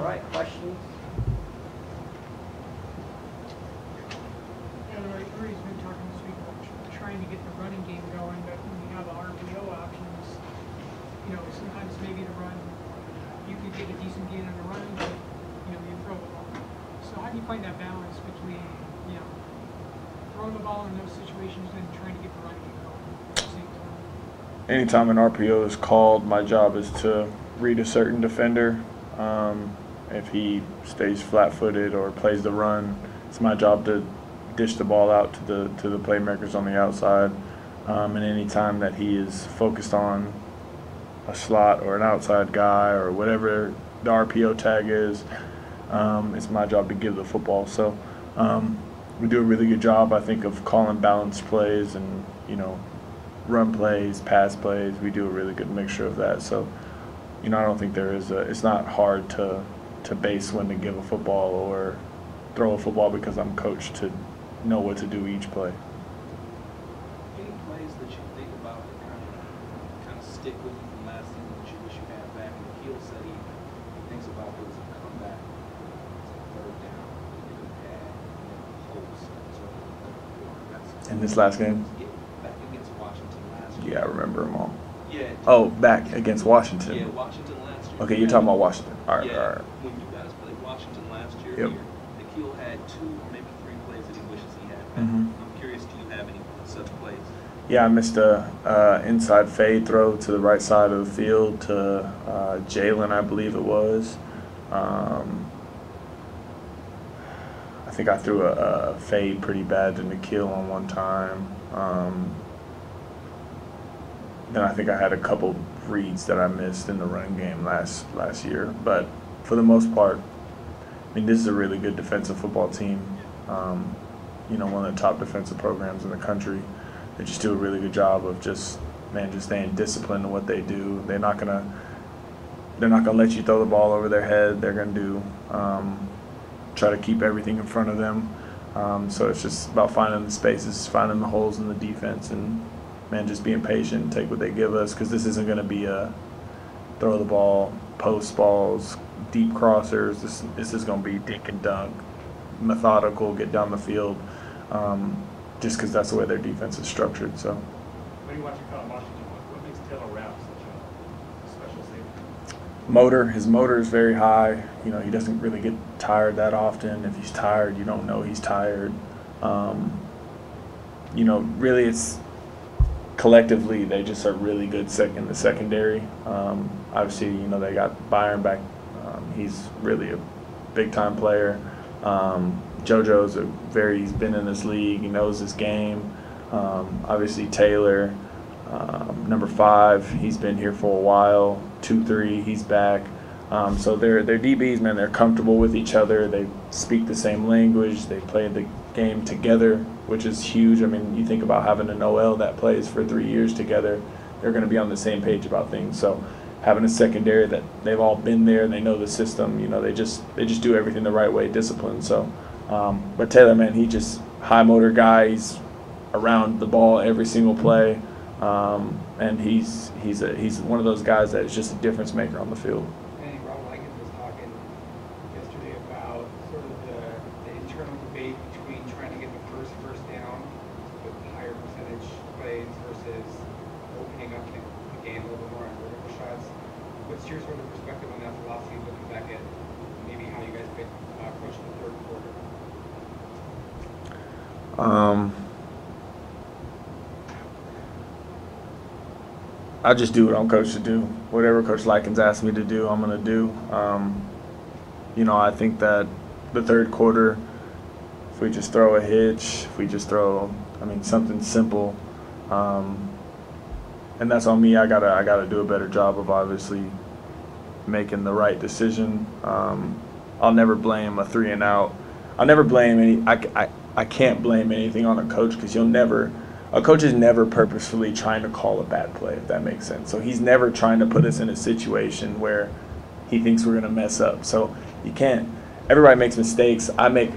right, questions? Everybody's been talking this week about trying to get the running game going, but when you have the RPO options, sometimes maybe the run, you could get a decent gain on the run, but, you throw the ball. So how do you find that balance between, throwing the ball in those situations and trying to get the running game going at the same time? Anytime an RPO is called, my job is to read a certain defender. If he stays flat-footed or plays the run, it's my job to dish the ball out to the playmakers on the outside. And any time that he is focused on a slot or an outside guy or whatever the RPO tag is, it's my job to give the football. So we do a really good job, I think, of calling balanced plays and run plays, pass plays. We do a really good mixture of that. So I don't think it's not hard to base when to give a football or throw a football because I'm coached to know what to do each play. Any plays that you think about that kind of stick with you from last season that you wish you had back? And Keel said he thinks about there was a comeback, third down, you had hopes. In this last game? Yeah, back against Washington last year. Yeah, I remember them all. Yeah. Oh, back against Washington. Yeah, Washington last year. Okay, you're talking about Washington. All right, yeah, all right. When you guys played Washington last year, Yep. Keel had 2 or maybe 3 plays that he wishes he had back. Mm-hmm. I'm curious, do you have any such plays? Yeah, I missed a inside fade throw to the right side of the field to Jalen, I believe it was. I think I threw a fade pretty bad to Nikhil on one time. Then I think I had a couple reads that I missed in the run game last year. But for the most part, this is a really good defensive football team. One of the top defensive programs in the country. They just do a really good job of just staying disciplined in what they do. They're not gonna let you throw the ball over their head. They're gonna do try to keep everything in front of them. So it's just about finding the spaces, finding the holes in the defense, and just being patient and take what they give us, because this isn't going to be a throw the ball, post balls, deep crossers. This is going to be dink and dunk, methodical, get down the field, just because that's the way their defense is structured. So. When you watch your film, Washington, what makes Taylor Rapp such a special safety? His motor is very high. He doesn't really get tired that often. If he's tired, you don't know he's tired. Really it's collectively they just are really good in the secondary. Obviously, they got Byron back. He's really a big-time player. JoJo's he's been in this league. He knows his game. Obviously, Taylor, number 5, he's been here for a while. 2-3, he's back. So they're DBs, man. They're comfortable with each other. They speak the same language. They play the game together, which is huge. You think about having an OL that plays for 3 years together. They're going to be on the same page about things. So having a secondary that they've all been there, they know the system. They just do everything the right way, disciplined. So, but Taylor, man, he just high motor guy. He's around the ball every single play, and he's one of those guys that is just a difference maker on the field. Manny, Wilkins was talking yesterday about sort of the internal debate between trying to get the first down with higher percentage plays versus opening up the game a little bit more on vertical shots. What's your sort of perspective on that philosophy, looking back at maybe how you guys approached the third quarter? I just do what I'm coached to do. Whatever Coach Likens asks me to do, I'm going to do. I think that the third quarter, if we just throw a hitch, if we just throw, something simple, and that's on me. I gotta do a better job of obviously making the right decision. I'll never blame a 3 and out. I'll never blame any. I can't blame anything on a coach, because a coach is never purposefully trying to call a bad play, if that makes sense. So he's never trying to put us in a situation where he thinks we're going to mess up. So you can't. Everybody makes mistakes. I make,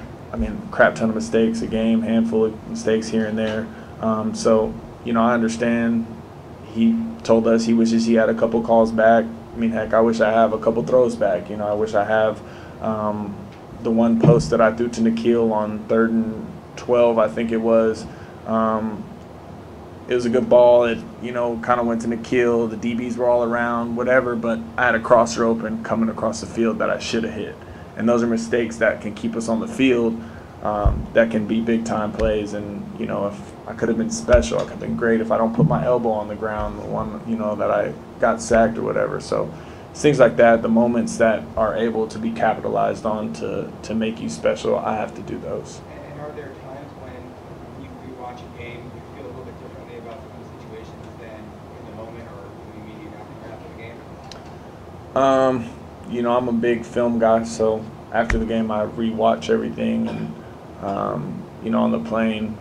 crap ton of mistakes a game, handful of mistakes here and there. So, I understand. He told us he wishes he had a couple calls back. Heck, I wish I have a couple throws back. I wish I have The one post that I threw to Nikhil on 3rd and 12, I think it was a good ball. It, kind of went to Nikhil. The DBs were all around, whatever, but I had a crosser open coming across the field that I should have hit. And those are mistakes that can keep us on the field, that can be big-time plays. And, if I could have been special, I could have been great if I don't put my elbow on the ground, the one, that I got sacked or whatever. So it's things like that, the moments that are able to be capitalized on to make you special, I have to do those. And are there times when you rewatch a game, you feel a little bit differently about some of the situations than in the moment or immediately after the game? I'm a big film guy, so after the game I rewatch everything. And, on the plane,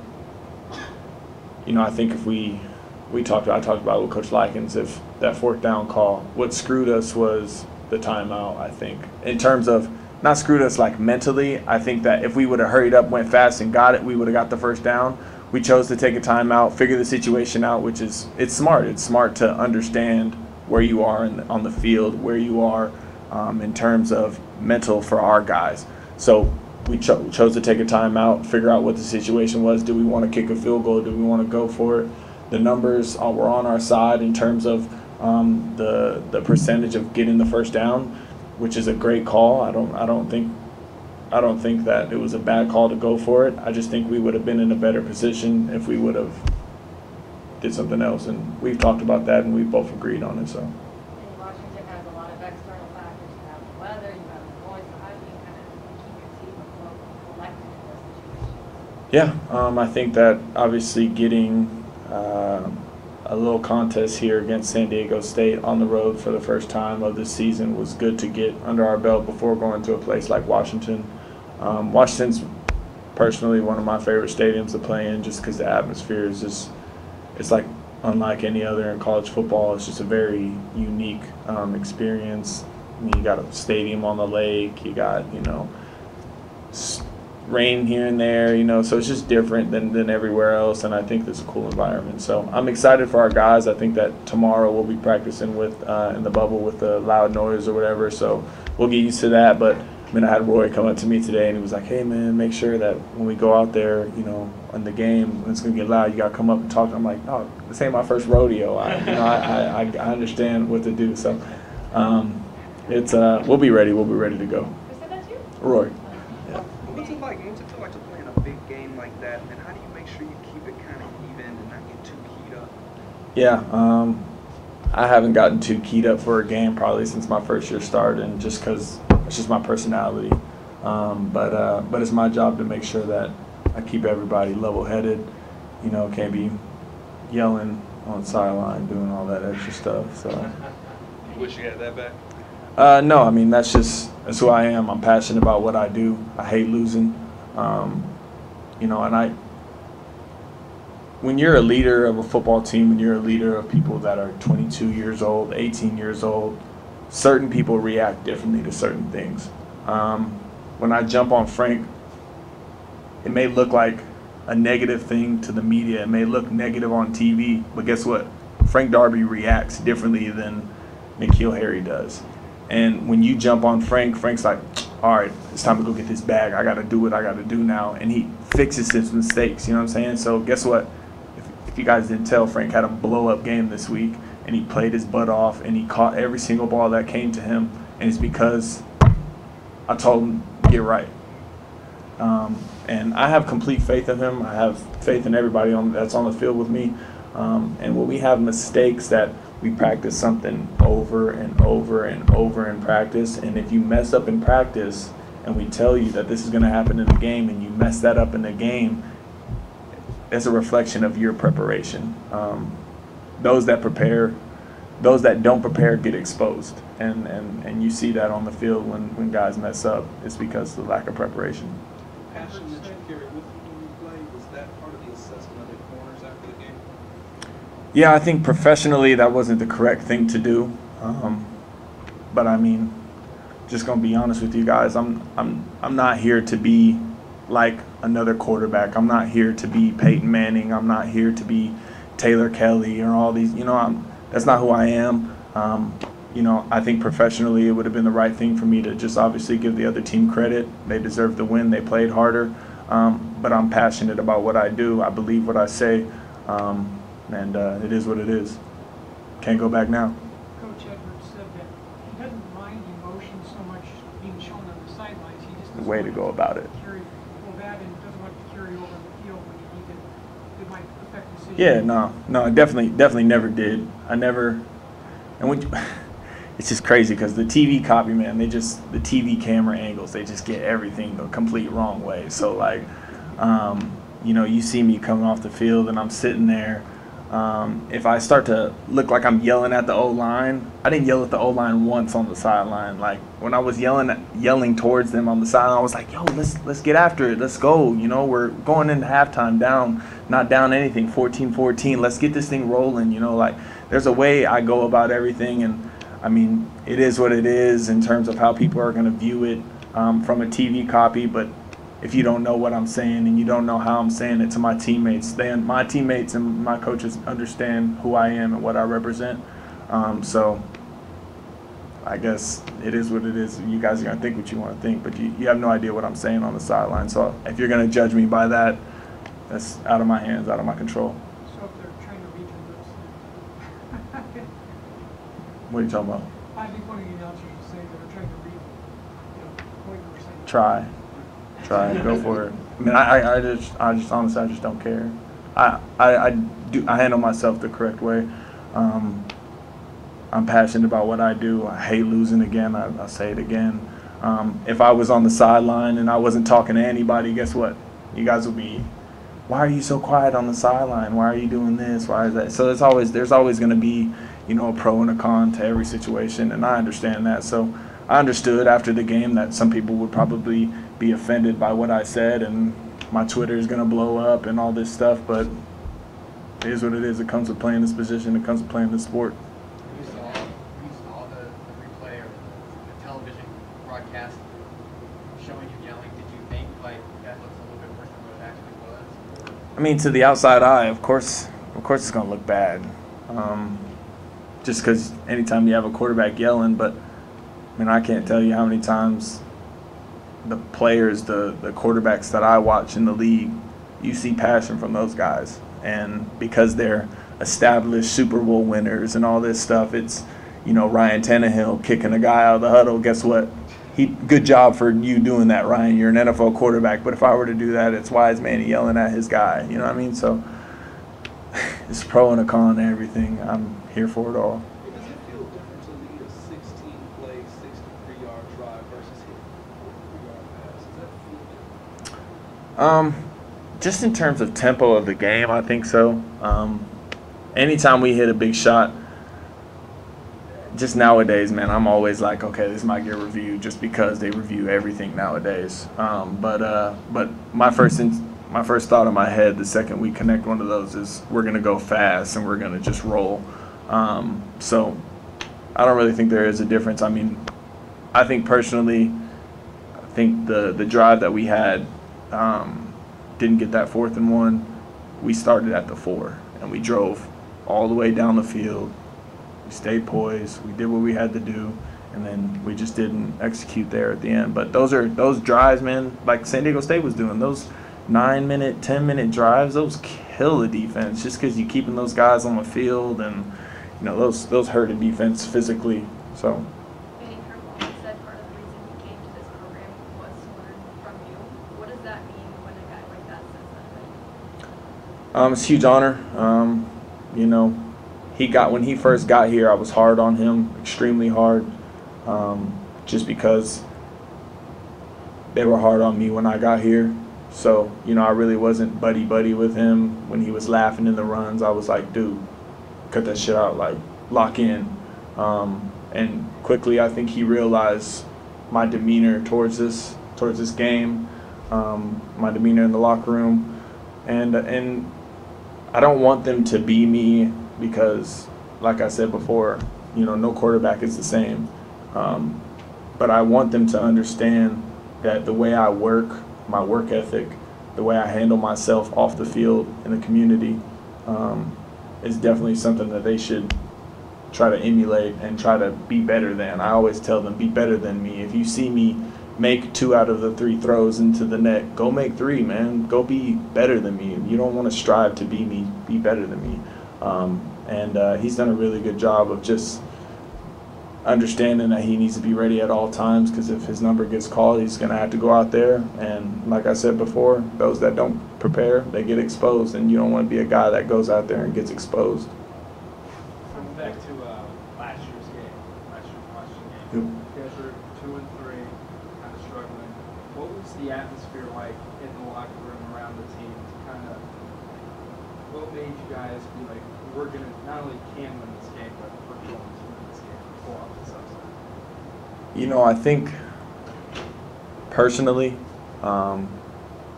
I think if I talked about with Coach Wilkins, if that 4th down call, what screwed us was the timeout, I think. In terms of, not screwed us like mentally, I think that if we would have hurried up, went fast, and got it, we would have got the 1st down. We chose to take a timeout, figure the situation out, which is, it's smart. It's smart to understand where you are on the field, where you are in terms of mental for our guys. So we chose to take a timeout, figure out what the situation was. Do we want to kick a field goal? Do we want to go for it? The numbers were on our side in terms of the percentage of getting the 1st down, which is a great call. I don't think that it was a bad call to go for it. I just think we would have been in a better position if we would have did something else. And we've talked about that, and we've both agreed on it. So. And Washington has a lot of external factors. You have the weather, you have the noise. So how do you kind of keep your team afloat, collected in those situations? Yeah, I think that obviously getting a little contest here against San Diego State on the road for the first time of this season was good to get under our belt before going to a place like Washington. Washington's personally one of my favorite stadiums to play in, just because the atmosphere is just, it's like unlike any other in college football. It's just a very unique experience. I mean, you got a stadium on the lake, you got, rain here and there, so it's just different than everywhere else, and I think it's a cool environment. So I'm excited for our guys. I think that tomorrow we'll be practicing with in the bubble with the loud noise or whatever, so we'll get used to that. But I had Roy come up to me today, and he was like, hey man, make sure that when we go out there, in the game, when it's gonna get loud, you gotta come up and talk. I'm like, no, this ain't my first rodeo. I understand what to do. So it's we'll be ready to go. Who said that to you? Roy. What's it feel like to play in a big game like that, and how do you make sure you keep it kind of even and not get too keyed up? Yeah, I haven't gotten too keyed up for a game probably since my first year started, and just because it's just my personality. But it's my job to make sure that I keep everybody level-headed. Can't be yelling on the sideline, doing all that extra stuff. So. You wish you had that back? No, that's who I am. I'm passionate about what I do. I hate losing. And when you're a leader of a football team, when you're a leader of people that are 22 years old, 18 years old, certain people react differently to certain things. When I jump on Frank, it may look like a negative thing to the media. It may look negative on TV, but guess what? Frank Darby reacts differently than Nikhil Harry does. And when you jump on Frank's like, all right, it's time to go get this bag. I got to do what I got to do now. And he fixes his mistakes, you know what I'm saying? So guess what? If you guys didn't tell, Frank had a blow-up game this week, and he played his butt off, and he caught every single ball that came to him. And it's because I told him, get right. And I have complete faith in him. I have faith in everybody that's on the field with me. And when we have mistakes that we practice something over and over and over in practice, and if you mess up in practice and we tell you that this is going to happen in the game and you mess that up in the game, it's a reflection of your preparation. Those that don't prepare get exposed, and you see that on the field when guys mess up. It's because of the lack of preparation. Passion that you carry with you when you play, was that part of the assessment of the corners after the game? Yeah, I think professionally that wasn't the correct thing to do. But just gonna be honest with you guys, I'm not here to be like another quarterback. I'm not here to be Peyton Manning. I'm not here to be Taylor Kelly or all these. That's not who I am. you know, I think professionally it would have been the right thing for me to just obviously give the other team credit. They deserved the win. They played harder. But I'm passionate about what I do. I believe what I say. And it is what it is. Can't go back now. Coach Edwards said that he doesn't mind emotion so much being shown on the sidelines. He just doesn't Way to want go about it. carry that and doesn't want to carry over on the field when you need it. It might affect decisions. Yeah, no, I definitely never did. I never, and when it's just crazy because the TV copy, man, the TV camera angles, they just get everything the complete wrong way. So like, you know, you see me coming off the field and I'm sitting there. If I start to look like I'm yelling at the O-line, I didn't yell at the O-line once on the sideline. Like when I was yelling towards them on the sideline, I was like, yo, let's get after it. Let's go. You know, we're going into halftime not down anything, 14-14. Let's get this thing rolling. You know, like there's a way I go about everything. And I mean, it is what it is in terms of how people are going to view it from a TV copy. But if you don't know what I'm saying and you don't know how I'm saying it to my teammates, then my teammates and my coaches understand who I am and what I represent. So I guess it is what it is. You guys are going to think what you want to think, but you have no idea what I'm saying on the sideline. So if you're going to judge me by that, that's out of my hands, out of my control. So if they're trying to read your lips. What are you talking about? I think one of the announcers was saying they were trying to read, you know, what you were saying. Try, go for it. I mean, I just honestly, I just don't care. I handle myself the correct way. I'm passionate about what I do. I hate losing again. I'll say it again. If I was on the sideline and I wasn't talking to anybody, guess what? You guys will be, why are you so quiet on the sideline? Why are you doing this? Why is that? So there's always going to be, you know, a pro and a con to every situation, and I understand that. So I understood after the game that some people would probably be offended by what I said, and my Twitter is going to blow up and all this stuff, but it is what it is. It comes with playing this position. It comes with playing this sport. You saw the replay or the television broadcast showing you yelling. Did you think like that looks a little bit worse than what it actually was? I mean, to the outside eye, of course it's going to look bad. Just because anytime you have a quarterback yelling, but I mean, I can't tell you how many times the players, the quarterbacks that I watch in the league, you see passion from those guys. And because they're established Super Bowl winners and all this stuff, it's, you know, Ryan Tannehill kicking a guy out of the huddle. Guess what? Good job for you doing that, Ryan. You're an NFL quarterback. But if I were to do that, it's why is Manny yelling at his guy? You know what I mean? So it's pro and a con to everything. I'm here for it all. Does it feel different to lead a 16-play, 63-yard drive versus hitting a 4-yard pass? Does that feel different? Just in terms of tempo of the game, I think so. Anytime we hit a big shot, just nowadays, man, I'm always like, okay, this might get reviewed just because they review everything nowadays. But my first thought in my head the second we connect one of those is we're gonna go fast and we're gonna just roll. So I don't really think there is a difference. I mean, I think personally, the drive that we had didn't get that 4th and 1. We started at the 4 and we drove all the way down the field. We stayed poised. We did what we had to do, and then we just didn't execute there at the end. But those drives, man, like San Diego State was doing, those 9-minute, 10-minute drives, those kill the defense just because you're keeping those guys on the field, and you know those hurt a defense physically. So. Manny said part of the reason he came to this program was to learn from you. What does that mean when a guy like that says that? It's a huge honor. You know, when he first got here, I was hard on him, extremely hard, just because they were hard on me when I got here. So, you know, I really wasn't buddy-buddy with him. When he was laughing in the runs, I was like, dude, cut that shit out, like, lock in. And quickly, I think he realized my demeanor towards this game, my demeanor in the locker room. And I don't want them to be me because, like I said before, you know, no quarterback is the same. But I want them to understand that the way I work, my work ethic, the way I handle myself off the field in the community is definitely something that they should try to emulate and try to be better than. I always tell them, be better than me. If you see me make 2 out of the 3 throws into the net, go make 3, man. Go be better than me. You don't want to strive to be me, be better than me. He's done a really good job of just understanding that he needs to be ready at all times, because if his number gets called, he's going to have to go out there. And like I said before, those that don't prepare, they get exposed, and you don't want to be a guy that goes out there and gets exposed. Coming back to last year's game, last year's Washington game. Yep. You guys were 2-3, kind of struggling. What was the atmosphere like in the locker room around the team? To kind of, what made you guys be like, we're gonna not only can win this game, but we're going to win this game, pull off this upset? You know, I think personally,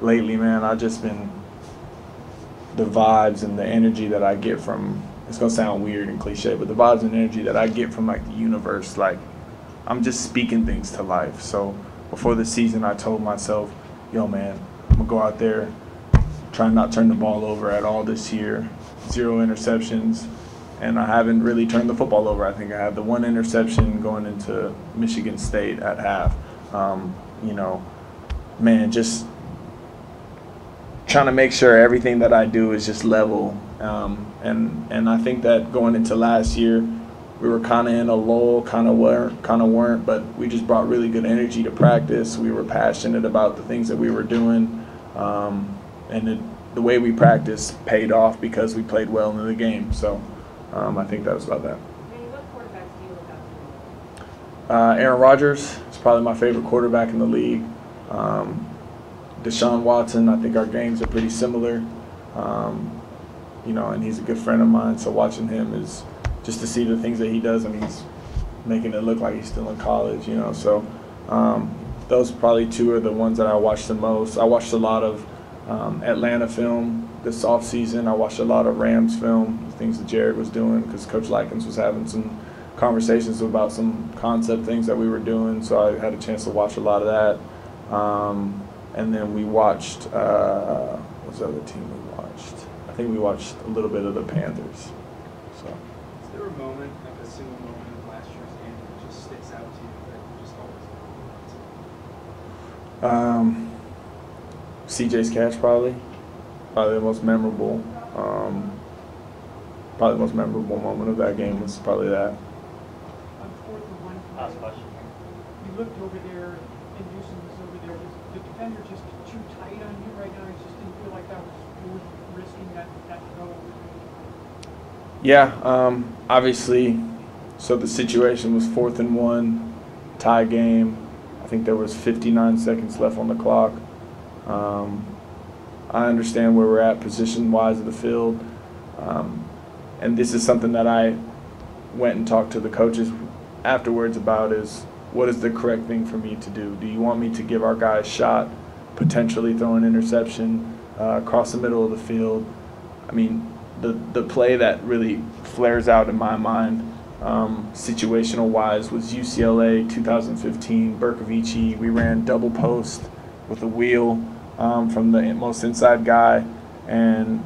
lately, man, I've just been, the vibes and the energy that I get from, it's going to sound weird and cliche, but the vibes and energy that I get from, like, the universe, like, I'm just speaking things to life. So before the season, I told myself, yo, man, I'm going to go out there, try and not turn the ball over at all this year, 0 interceptions, and I haven't really turned the football over. I think I have the 1 interception going into Michigan State at half. You know, man, just trying to make sure everything that I do is just level. And I think that going into last year, we were kind of in a lull, kind of weren't, but we just brought really good energy to practice. We were passionate about the things that we were doing, and the way we practiced paid off because we played well in the game. So I think that was about that. Manny, what quarterbacks do you look up to? Aaron Rodgers is probably my favorite quarterback in the league. Deshaun Watson, I think our games are pretty similar. You know, and he's a good friend of mine, so watching him is just to see the things that he does. I mean, he's making it look like he's still in college, you know. So those probably 2 are the ones that I watched the most. I watched a lot of Atlanta film this offseason. I watched a lot of Rams film, the things that Jared was doing, because Coach Wilkins was having some conversations about some concept things that we were doing, so I had a chance to watch a lot of that. And then we watched, what was the other team we watched? I think we watched a little bit of the Panthers. So. Is there a moment, like a single moment of last year's game that just sticks out to you that you just always remember? CJ's catch, probably the most memorable. Probably the most memorable moment of that game was probably that. On 4th and 1 Last question. you looked over there, and Newsom was over there. Was the defender just too tight on you right now? You just didn't feel like that was worth risking that throw? Yeah, obviously, so the situation was 4th and 1, tie game. I think there was 59 seconds left on the clock. I understand where we're at position-wise of the field, and this is something that I went and talked to the coaches afterwards about, is what is the correct thing for me to do? Do you want me to give our guys a shot, potentially throw an interception across the middle of the field? I mean, the play that really flares out in my mind, situational-wise, was UCLA 2015, Berkovici. We ran double post with a wheel from the most inside guy, and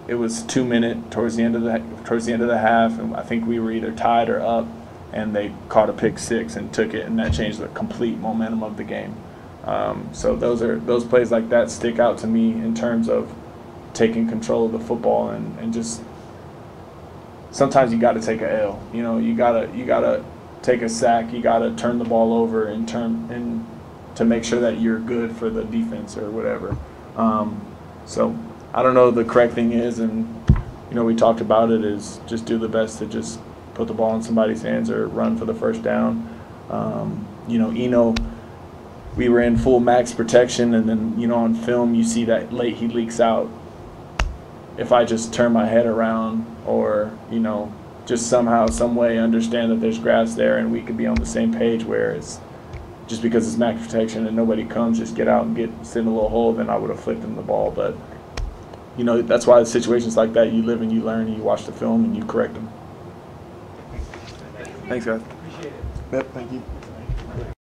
it was 2 minutes towards the end of the half, and I think we were either tied or up, and they caught a pick 6 and took it, and that changed the complete momentum of the game. So those plays like that stick out to me in terms of taking control of the football, and just sometimes you got to take a L. You know, you gotta take a sack, you gotta turn the ball over and to make sure that you're good for the defense or whatever. So I don't know the correct thing is, and you know, we talked about it, is just do the best to just put the ball in somebody's hands or run for the first down. You know, Eno, we were in full max protection, and then, you know, on film you see that late he leaks out. If I just turn my head around, or, you know, just somehow, some way understand that there's grass there and we could be on the same page, where it's just because it's max protection and nobody comes, just get out and sit in a little hole, then I would have flicked him the ball. But, you know, that's why situations like that, you live and you learn and you watch the film and you correct them. Thanks, guys. Appreciate it. Yep, thank you.